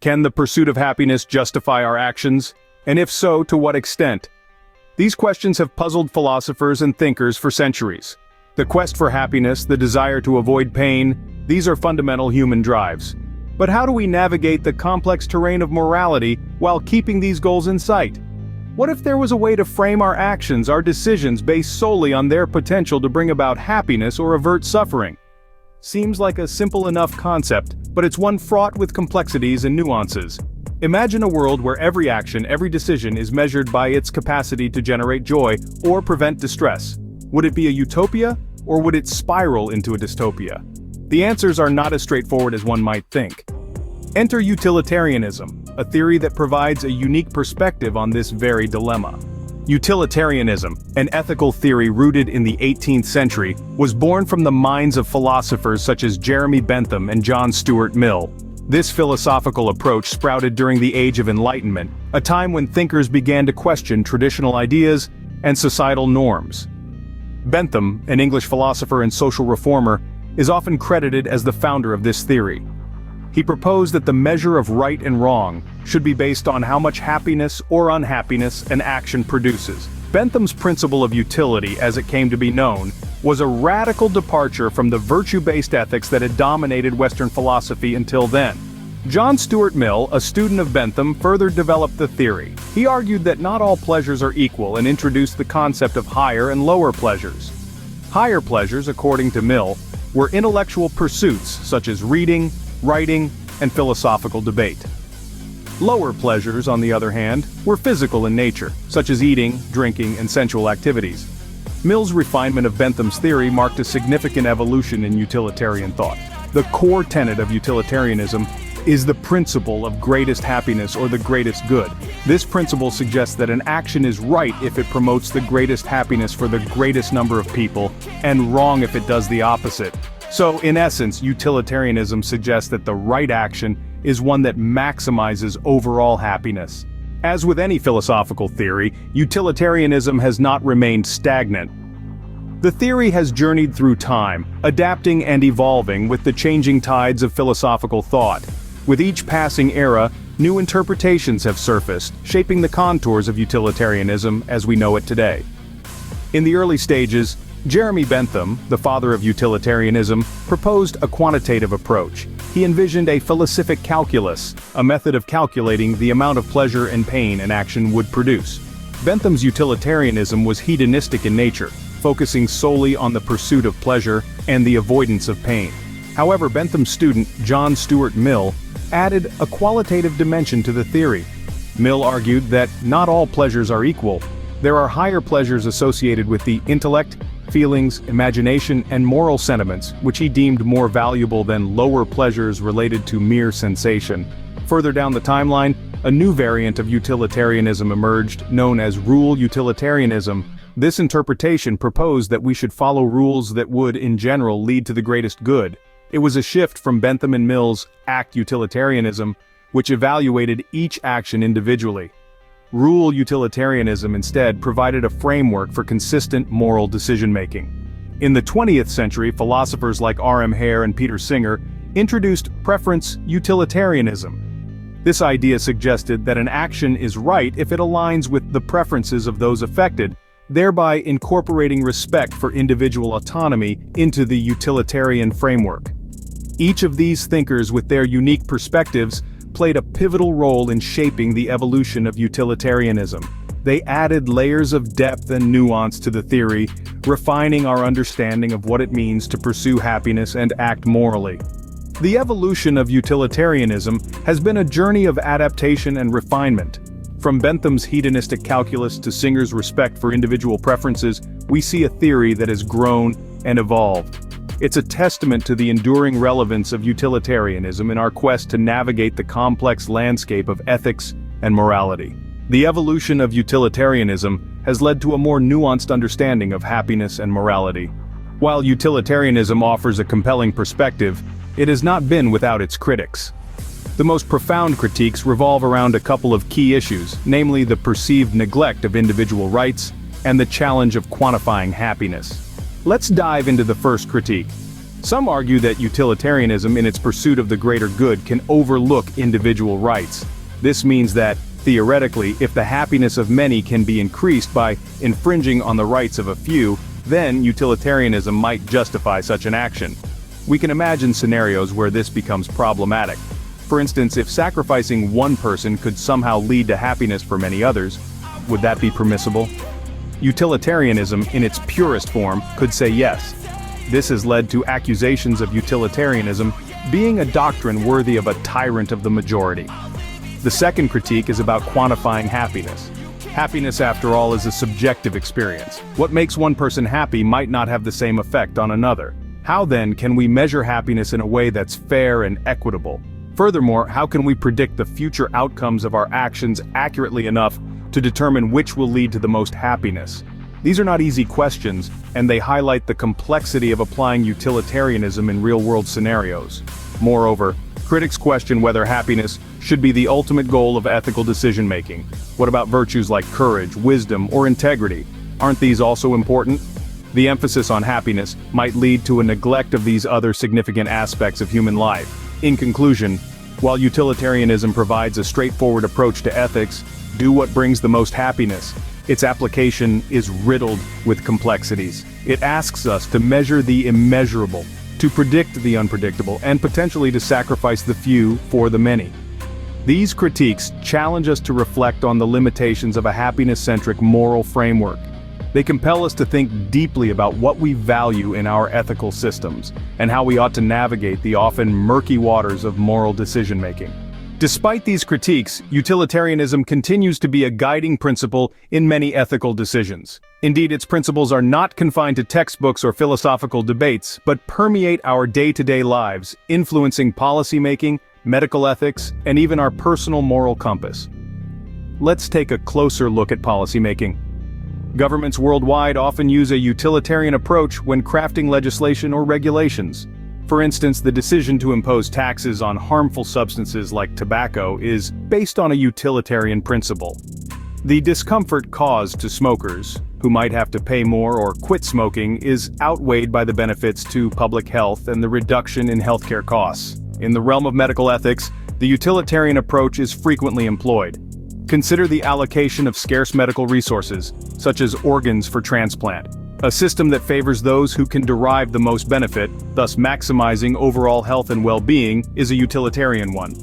Can the pursuit of happiness justify our actions? And if so, to what extent? These questions have puzzled philosophers and thinkers for centuries. The quest for happiness, the desire to avoid pain, these are fundamental human drives. But how do we navigate the complex terrain of morality while keeping these goals in sight? What if there was a way to frame our actions, our decisions, based solely on their potential to bring about happiness or avert suffering? Seems like a simple enough concept, but it's one fraught with complexities and nuances. Imagine a world where every action, every decision is measured by its capacity to generate joy or prevent distress. Would it be a utopia, or would it spiral into a dystopia? The answers are not as straightforward as one might think. Enter utilitarianism, a theory that provides a unique perspective on this very dilemma. Utilitarianism, an ethical theory rooted in the 18th century, was born from the minds of philosophers such as Jeremy Bentham and John Stuart Mill. This philosophical approach sprouted during the Age of Enlightenment, a time when thinkers began to question traditional ideas and societal norms. Bentham, an English philosopher and social reformer, is often credited as the founder of this theory. He proposed that the measure of right and wrong should be based on how much happiness or unhappiness an action produces. Bentham's principle of utility, as it came to be known, was a radical departure from the virtue-based ethics that had dominated Western philosophy until then. John Stuart Mill, a student of Bentham, further developed the theory. He argued that not all pleasures are equal and introduced the concept of higher and lower pleasures. Higher pleasures, according to Mill, were intellectual pursuits such as reading, writing, and philosophical debate. Lower pleasures, on the other hand, were physical in nature, such as eating, drinking, and sensual activities. Mill's refinement of Bentham's theory marked a significant evolution in utilitarian thought. The core tenet of utilitarianism is the principle of greatest happiness or the greatest good. This principle suggests that an action is right if it promotes the greatest happiness for the greatest number of people, and wrong if it does the opposite. So, in essence, utilitarianism suggests that the right action is one that maximizes overall happiness. As with any philosophical theory, utilitarianism has not remained stagnant. The theory has journeyed through time, adapting and evolving with the changing tides of philosophical thought. With each passing era, new interpretations have surfaced, shaping the contours of utilitarianism as we know it today. In the early stages, Jeremy Bentham, the father of utilitarianism, proposed a quantitative approach. He envisioned a philosophic calculus, a method of calculating the amount of pleasure and pain an action would produce. Bentham's utilitarianism was hedonistic in nature, focusing solely on the pursuit of pleasure and the avoidance of pain. However, Bentham's student, John Stuart Mill, added a qualitative dimension to the theory. Mill argued that not all pleasures are equal. There are higher pleasures associated with the intellect, feelings, imagination, and moral sentiments, which he deemed more valuable than lower pleasures related to mere sensation. Further down the timeline, a new variant of utilitarianism emerged, known as rule utilitarianism. This interpretation proposed that we should follow rules that would, in general, lead to the greatest good. It was a shift from Bentham and Mill's act utilitarianism, which evaluated each action individually. Rule utilitarianism instead provided a framework for consistent moral decision-making. In the 20th century, philosophers like R.M. Hare and Peter Singer introduced preference utilitarianism. This idea suggested that an action is right if it aligns with the preferences of those affected, thereby incorporating respect for individual autonomy into the utilitarian framework. Each of these thinkers, with their unique perspectives, played a pivotal role in shaping the evolution of utilitarianism. They added layers of depth and nuance to the theory, refining our understanding of what it means to pursue happiness and act morally. The evolution of utilitarianism has been a journey of adaptation and refinement. From Bentham's hedonistic calculus to Singer's respect for individual preferences, we see a theory that has grown and evolved. It's a testament to the enduring relevance of utilitarianism in our quest to navigate the complex landscape of ethics and morality. The evolution of utilitarianism has led to a more nuanced understanding of happiness and morality. While utilitarianism offers a compelling perspective, it has not been without its critics. The most profound critiques revolve around a couple of key issues, namely the perceived neglect of individual rights and the challenge of quantifying happiness. Let's dive into the first critique. Some argue that utilitarianism in its pursuit of the greater good can overlook individual rights. This means that, theoretically, if the happiness of many can be increased by infringing on the rights of a few, then utilitarianism might justify such an action. We can imagine scenarios where this becomes problematic. For instance, if sacrificing one person could somehow lead to happiness for many others, would that be permissible? Utilitarianism, in its purest form, could say yes. This has led to accusations of utilitarianism being a doctrine worthy of a tyrant of the majority. The second critique is about quantifying happiness. Happiness, after all, is a subjective experience. What makes one person happy might not have the same effect on another. How then can we measure happiness in a way that's fair and equitable? Furthermore, how can we predict the future outcomes of our actions accurately enough to determine which will lead to the most happiness? These are not easy questions, and they highlight the complexity of applying utilitarianism in real-world scenarios. Moreover, critics question whether happiness should be the ultimate goal of ethical decision-making. What about virtues like courage, wisdom, or integrity? Aren't these also important? The emphasis on happiness might lead to a neglect of these other significant aspects of human life. In conclusion, while utilitarianism provides a straightforward approach to ethics, do what brings the most happiness, its application is riddled with complexities. It asks us to measure the immeasurable, to predict the unpredictable, and potentially to sacrifice the few for the many. These critiques challenge us to reflect on the limitations of a happiness-centric moral framework. They compel us to think deeply about what we value in our ethical systems, and how we ought to navigate the often murky waters of moral decision-making. Despite these critiques, utilitarianism continues to be a guiding principle in many ethical decisions. Indeed, its principles are not confined to textbooks or philosophical debates, but permeate our day-to-day lives, influencing policymaking, medical ethics, and even our personal moral compass. Let's take a closer look at policymaking. Governments worldwide often use a utilitarian approach when crafting legislation or regulations. For instance, the decision to impose taxes on harmful substances like tobacco is based on a utilitarian principle. The discomfort caused to smokers, who might have to pay more or quit smoking, is outweighed by the benefits to public health and the reduction in healthcare costs. In the realm of medical ethics, the utilitarian approach is frequently employed. Consider the allocation of scarce medical resources, such as organs for transplant. A system that favors those who can derive the most benefit, thus maximizing overall health and well-being, is a utilitarian one.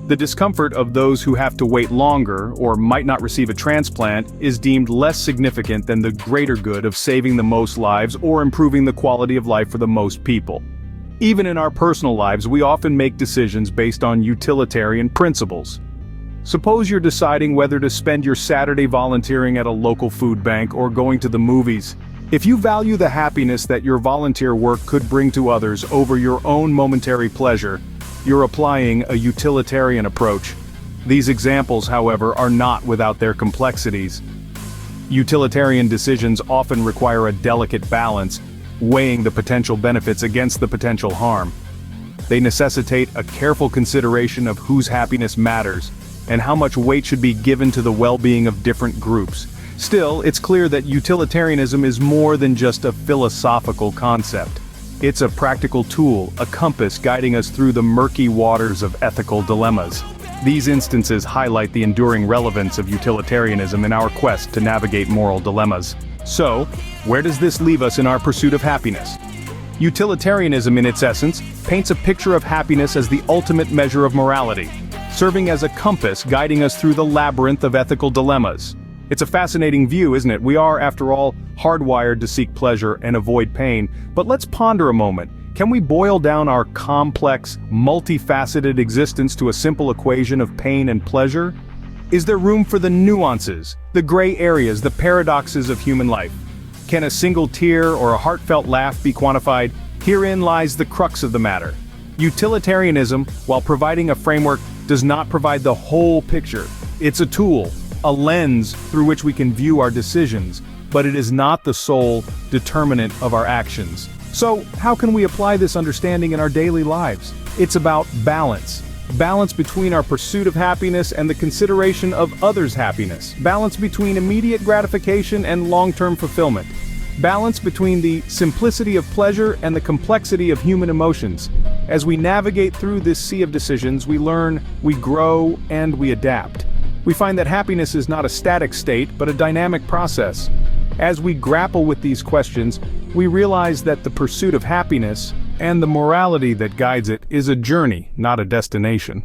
The discomfort of those who have to wait longer or might not receive a transplant is deemed less significant than the greater good of saving the most lives or improving the quality of life for the most people. Even in our personal lives, we often make decisions based on utilitarian principles. Suppose you're deciding whether to spend your Saturday volunteering at a local food bank or going to the movies. If you value the happiness that your volunteer work could bring to others over your own momentary pleasure, you're applying a utilitarian approach. These examples, however, are not without their complexities. Utilitarian decisions often require a delicate balance, weighing the potential benefits against the potential harm. They necessitate a careful consideration of whose happiness matters, and how much weight should be given to the well-being of different groups. Still, it's clear that utilitarianism is more than just a philosophical concept. It's a practical tool, a compass guiding us through the murky waters of ethical dilemmas. These instances highlight the enduring relevance of utilitarianism in our quest to navigate moral dilemmas. So, where does this leave us in our pursuit of happiness? Utilitarianism, in its essence, paints a picture of happiness as the ultimate measure of morality, serving as a compass guiding us through the labyrinth of ethical dilemmas. It's a fascinating view, isn't it? We are, after all, hardwired to seek pleasure and avoid pain. But let's ponder a moment. Can we boil down our complex, multifaceted existence to a simple equation of pain and pleasure? Is there room for the nuances, the gray areas, the paradoxes of human life? Can a single tear or a heartfelt laugh be quantified? Herein lies the crux of the matter. Utilitarianism, while providing a framework, does not provide the whole picture. It's a tool, a lens through which we can view our decisions, but it is not the sole determinant of our actions. So, how can we apply this understanding in our daily lives? It's about balance. Balance between our pursuit of happiness and the consideration of others' happiness. Balance between immediate gratification and long-term fulfillment. Balance between the simplicity of pleasure and the complexity of human emotions. As we navigate through this sea of decisions, we learn, we grow, and we adapt. We find that happiness is not a static state, but a dynamic process. As we grapple with these questions, we realize that the pursuit of happiness and the morality that guides it is a journey, not a destination.